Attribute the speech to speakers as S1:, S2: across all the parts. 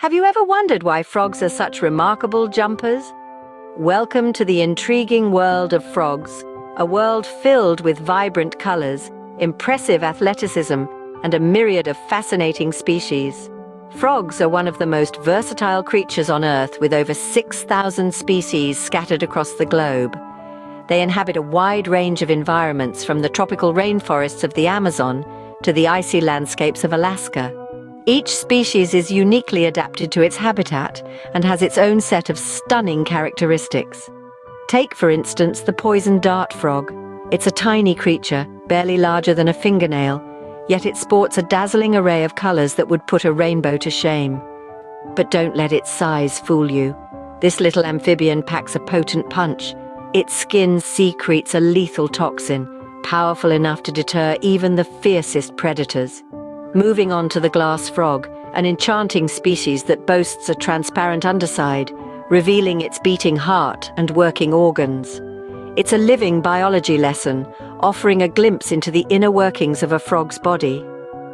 S1: Have you ever wondered why frogs are such remarkable jumpers? Welcome to the intriguing world of frogs, a world filled with vibrant colors, impressive athleticism, and a myriad of fascinating species. Frogs are one of the most versatile creatures on Earth, with over 6,000 species scattered across the globe. They inhabit a wide range of environments, from the tropical rainforests of the Amazon to the icy landscapes of Alaska. Each species is uniquely adapted to its habitat and has its own set of stunning characteristics. Take, for instance, the poison dart frog. It's a tiny creature, barely larger than a fingernail, yet it sports a dazzling array of colors that would put a rainbow to shame. But don't let its size fool you. This little amphibian packs a potent punch. Its skin secretes a lethal toxin, powerful enough to deter even the fiercest predators. Moving on to the glass frog, an enchanting species that boasts a transparent underside, revealing its beating heart and working organs. It's a living biology lesson, offering a glimpse into the inner workings of a frog's body.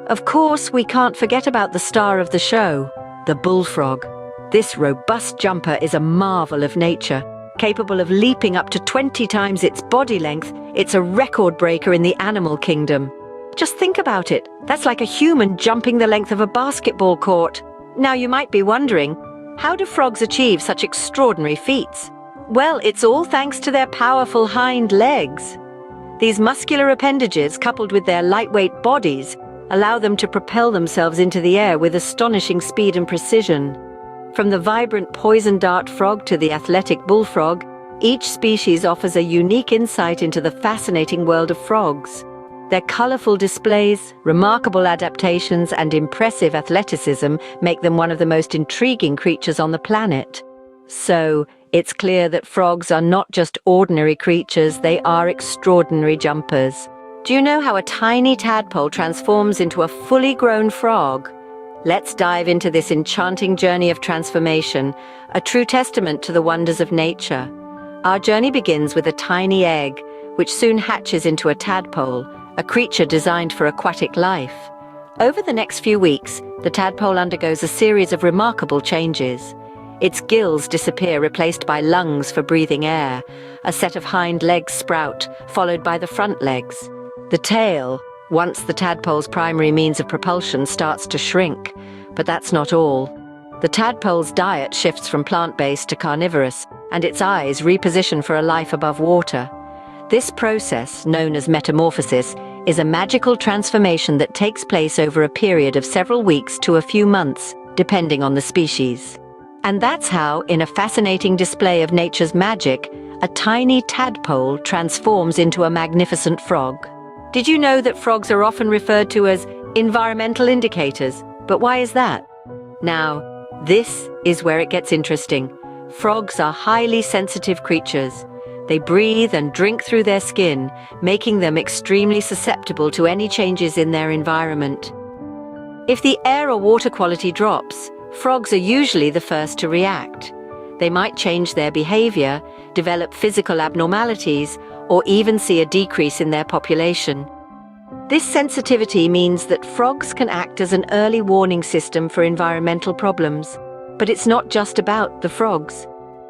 S1: Of course, we can't forget about the star of the show, the bullfrog. This robust jumper is a marvel of nature. Capable of leaping up to 20 times its body length, it's a record breaker in the animal kingdom. Just think about it. That's like a human jumping the length of a basketball court. Now you might be wondering, how do frogs achieve such extraordinary feats? Well, it's all thanks to their powerful hind legs. These muscular appendages, coupled with their lightweight bodies, allow them to propel themselves into the air with astonishing speed and precision. From the vibrant poison dart frog to the athletic bullfrog, each species offers a unique insight into the fascinating world of frogs. Their colorful displays, remarkable adaptations, and impressive athleticism make them one of the most intriguing creatures on the planet. So, it's clear that frogs are not just ordinary creatures, they are extraordinary jumpers. Do you know how a tiny tadpole transforms into a fully grown frog? Let's dive into this enchanting journey of transformation, a true testament to the wonders of nature. Our journey begins with a tiny egg, which soon hatches into a tadpole, a creature designed for aquatic life. Over the next few weeks, the tadpole undergoes a series of remarkable changes. Its gills disappear, replaced by lungs for breathing air. A set of hind legs sprout, followed by the front legs. The tail, once the tadpole's primary means of propulsion, starts to shrink. But that's not all. The tadpole's diet shifts from plant-based to carnivorous, and its eyes reposition for a life above water. This process, known as metamorphosis, is a magical transformation that takes place over a period of several weeks to a few months, depending on the species. And that's how, in a fascinating display of nature's magic, a tiny tadpole transforms into a magnificent frog. Did you know that frogs are often referred to as environmental indicators? But why is that? Now, this is where it gets interesting. Frogs are highly sensitive creatures. They breathe and drink through their skin, making them extremely susceptible to any changes in their environment. If the air or water quality drops, frogs are usually the first to react. They might change their behavior, develop physical abnormalities, or even see a decrease in their population. This sensitivity means that frogs can act as an early warning system for environmental problems. But it's not just about the frogs.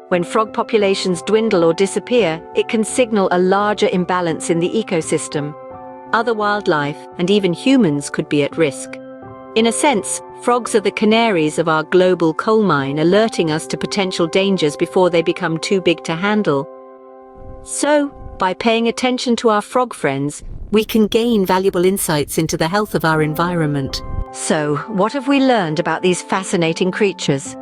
S1: When frog populations dwindle or disappear, it can signal a larger imbalance in the ecosystem. Other wildlife, and even humans, could be at risk. In a sense, frogs are the canaries of our global coal mine, alerting us to potential dangers before they become too big to handle. So, by paying attention to our frog friends, we can gain valuable insights into the health of our environment. So, what have we learned about these fascinating creatures?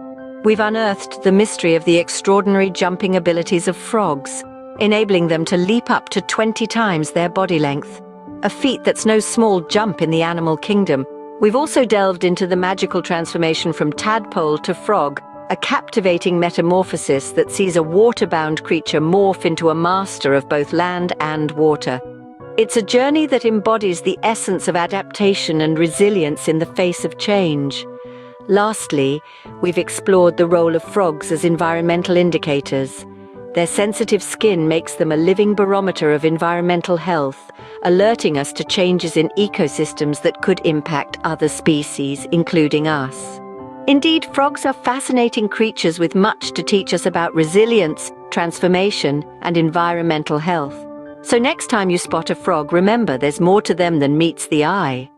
S1: We've unearthed the mystery of the extraordinary jumping abilities of frogs, enabling them to leap up to 20 times their body length. A feat that's no small jump in the animal kingdom. We've also delved into the magical transformation from tadpole to frog, a captivating metamorphosis that sees a water-bound creature morph into a master of both land and water. It's a journey that embodies the essence of adaptation and resilience in the face of change. Lastly, we've explored the role of frogs as environmental indicators. Their sensitive skin makes them a living barometer of environmental health, alerting us to changes in ecosystems that could impact other species, including us. Indeed, frogs are fascinating creatures with much to teach us about resilience, transformation, and environmental health. So next time you spot a frog, remember there's more to them than meets the eye.